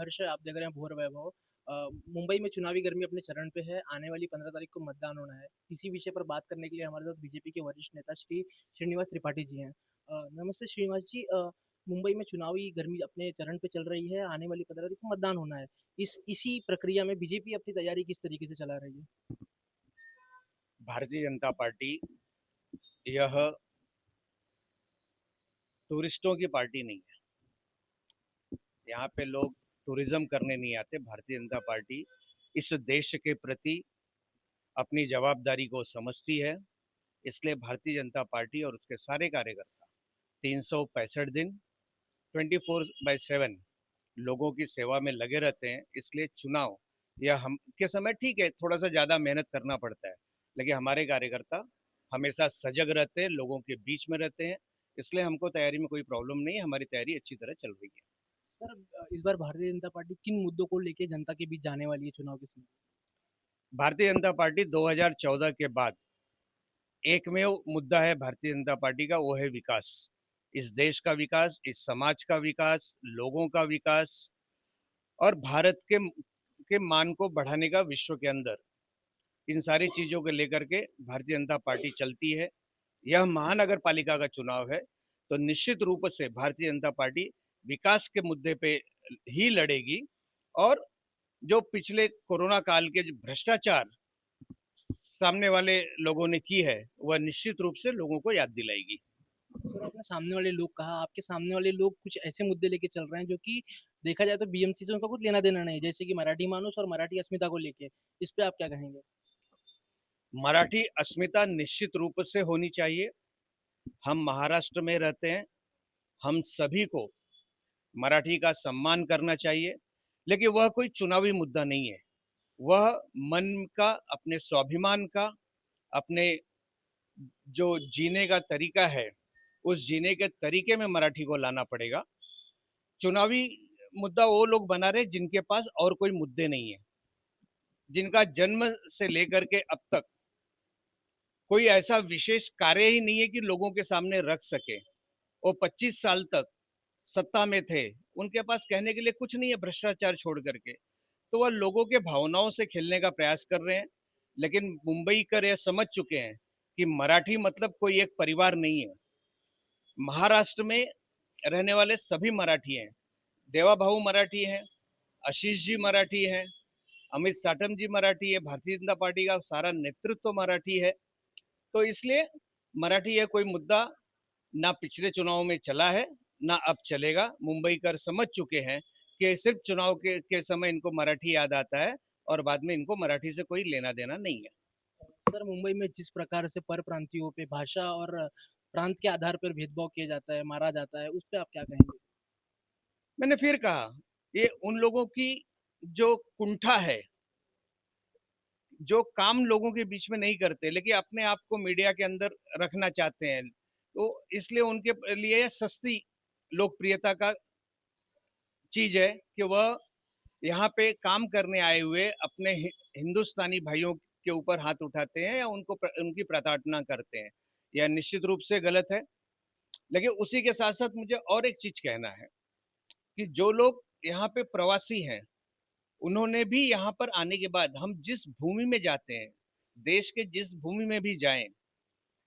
हर्ष, आप देख रहे हैं भोर वैभव। मुंबई में चुनावी गर्मी अपने चरण पे है। आने वाली 15 तारीख को मतदान होना है। इसी विषय पर बात करने के लिए हमारे साथ बीजेपी के वरिष्ठ नेता श्री श्रीनिवास त्रिपाठी जी हैं। नमस्ते श्रीनिवास जी। मुंबई में चुनावी गर्मी अपने चरण पे चल रही है। आने वाली 15 तारीख को मतदान होना है। इसी प्रक्रिया में बीजेपी अपनी तैयारी किस तरीके से चला रही है? भारतीय जनता पार्टी यह टूरिस्टों की पार्टी नहीं है। यहाँ पे लोग टूरिज्म करने नहीं आते। भारतीय जनता पार्टी इस देश के प्रति अपनी जवाबदारी को समझती है। इसलिए भारतीय जनता पार्टी और उसके सारे कार्यकर्ता 365 दिन 24/7 लोगों की सेवा में लगे रहते हैं। इसलिए चुनाव यह हम के समय ठीक है, थोड़ा सा ज़्यादा मेहनत करना पड़ता है, लेकिन हमारे कार्यकर्ता हमेशा सजग रहते हैं, लोगों के बीच में रहते हैं। इसलिए हमको तैयारी में कोई प्रॉब्लम नहीं है। हमारी तैयारी अच्छी तरह चल रही है। सर, इस बार भारतीय जनता पार्टी किन मुद्दों को लेकर जनता के बीच जाने वाली है चुनाव के समय? भारतीय जनता पार्टी 2014 के बाद एकमेव मुद्दा है भारतीय जनता पार्टी का, वो है विकास। इस देश का विकास, इस समाज का विकास, लोगों का विकास और भारत के मान को बढ़ाने का विश्व के अंदर। इन सारी चीजों को लेकर के भारतीय जनता पार्टी चलती है। यह महानगर पालिका का चुनाव है, तो निश्चित रूप से भारतीय जनता पार्टी विकास के मुद्दे पे ही लड़ेगी। और जो पिछले कोरोना काल के जो भ्रष्टाचार सामने वाले लोगों ने की है, वह निश्चित रूप से लोगों को याद दिलाएगी। सर, आपने सामने वाले लोग कहा, आपके सामने वाले लोग कुछ ऐसे मुद्दे लेके चल रहे हैं जो कि देखा जाए तो बीएमसी से उनका कुछ लेना देना नहीं, जैसे कि मराठी मानुस और मराठी अस्मिता को लेके। इस पे आप क्या कहेंगे? मराठी अस्मिता निश्चित रूप से होनी चाहिए। हम महाराष्ट्र में रहते हैं, हम सभी को मराठी का सम्मान करना चाहिए, लेकिन वह कोई चुनावी मुद्दा नहीं है। वह मन का, अपने स्वाभिमान का, अपने जो जीने का तरीका है, उस जीने के तरीके में मराठी को लाना पड़ेगा। चुनावी मुद्दा वो लोग बना रहे जिनके पास और कोई मुद्दे नहीं है, जिनका जन्म से लेकर के अब तक कोई ऐसा विशेष कार्य ही नहीं है कि लोगों के सामने रख सके। वो 25 साल तक सत्ता में थे, उनके पास कहने के लिए कुछ नहीं है भ्रष्टाचार छोड़ करके। तो वह लोगों के भावनाओं से खेलने का प्रयास कर रहे हैं। लेकिन मुंबई कर यह समझ चुके हैं कि मराठी मतलब कोई एक परिवार नहीं है। महाराष्ट्र में रहने वाले सभी मराठी हैं। देवा भाऊ मराठी हैं, आशीष जी मराठी हैं, अमित साटम जी मराठी है, भारतीय जनता पार्टी का सारा नेतृत्व मराठी है। तो इसलिए मराठी यह कोई मुद्दा ना पिछले चुनाव में चला है, ना अब चलेगा। मुंबई कर समझ चुके हैं कि सिर्फ चुनाव के समय इनको मराठी याद आता है और बाद में इनको मराठी से कोई लेना देना नहीं है। सर, मुंबई में जिस प्रकार से पर प्रांतियों पे भाषा और प्रांत के आधार पर भेदभाव किया जाता है, मारा जाता है, उस पे आप क्या कहेंगे? मैंने फिर कहा, ये उन लोगों की जो कुंठा है, जो काम लोगों के बीच में नहीं करते लेकिन अपने आप को मीडिया के अंदर रखना चाहते हैं, तो इसलिए उनके लिए यह सस्ती लोकप्रियता का चीज है कि वह यहाँ पे काम करने आए हुए अपने हिंदुस्तानी भाइयों के ऊपर हाथ उठाते हैं या उनकी प्रताड़ना करते हैं। यह निश्चित रूप से गलत है। लेकिन उसी के साथ साथ मुझे और एक चीज कहना है कि जो लोग यहाँ पे प्रवासी हैं, उन्होंने भी यहाँ पर आने के बाद हम जिस भूमि में जाते हैं, देश के जिस भूमि में भी जाएं,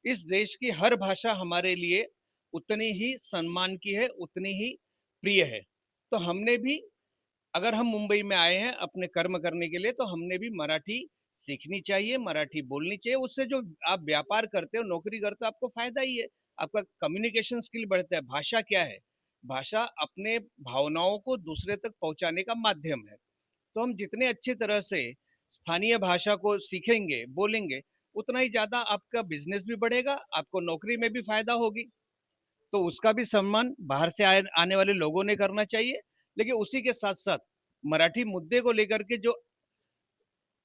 इस देश की हर भाषा हमारे लिए उतनी ही सम्मान की है, उतनी ही प्रिय है। तो हमने भी, अगर हम मुंबई में आए हैं अपने कर्म करने के लिए, तो हमने भी मराठी सीखनी चाहिए, मराठी बोलनी चाहिए। उससे जो आप व्यापार करते हो, नौकरी करते हो, आपको फायदा ही है। आपका कम्युनिकेशन स्किल बढ़ता है। भाषा क्या है? भाषा अपने भावनाओं को दूसरे तक पहुंचाने का माध्यम है। तो हम जितने अच्छी तरह से स्थानीय भाषा को सीखेंगे, बोलेंगे, उतना ही ज्यादा आपका बिजनेस भी बढ़ेगा, आपको नौकरी में भी फायदा होगी। तो उसका भी सम्मान बाहर से आने वाले लोगों ने करना चाहिए। लेकिन उसी के साथ साथ मराठी मुद्दे को लेकर के जो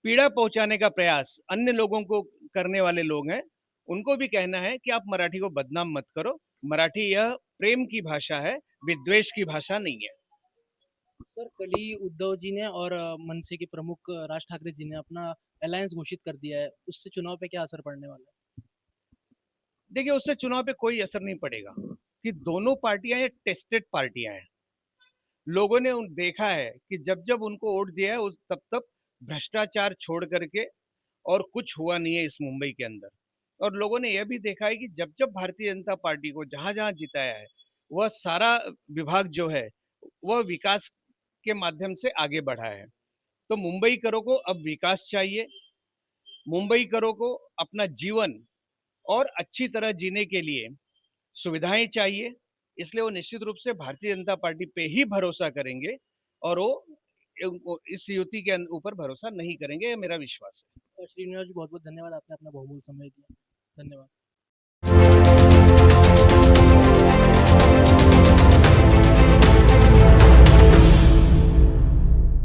पीड़ा पहुंचाने का प्रयास अन्य लोगों को करने वाले लोग हैं, उनको भी कहना है कि आप मराठी को बदनाम मत करो। मराठी यह प्रेम की भाषा है, विद्वेष की भाषा नहीं है। सर, कल ही उद्धव जी ने और मनसे के प्रमुख राज ठाकरे जी ने अपना अलायंस घोषित कर दिया है। उससे चुनाव पे क्या असर पड़ने वाला है? देखिए, उससे चुनाव पे कोई असर नहीं पड़ेगा कि दोनों पार्टियां ये टेस्टेड पार्टियां हैं। लोगों ने देखा है कि जब जब उनको वोट दिया है तब तब भ्रष्टाचार छोड़ करके और कुछ हुआ नहीं है इस मुंबई के अंदर। और लोगों ने यह भी देखा है कि जब जब भारतीय जनता पार्टी को जहां जहां जिताया है वह सारा विभाग जो है वह विकास के माध्यम से आगे बढ़ा है। तो मुंबई करो को अब विकास चाहिए। मुंबई करो को अपना जीवन और अच्छी तरह जीने के लिए सुविधाएं चाहिए। इसलिए वो निश्चित रूप से भारतीय जनता पार्टी पे ही भरोसा करेंगे और वो इस युति के ऊपर भरोसा नहीं करेंगे, ये मेरा विश्वास है। श्रीनिवास जी बहुत बहुत धन्यवाद, आपने अपना बहुमूल्य समय दिया। धन्यवाद।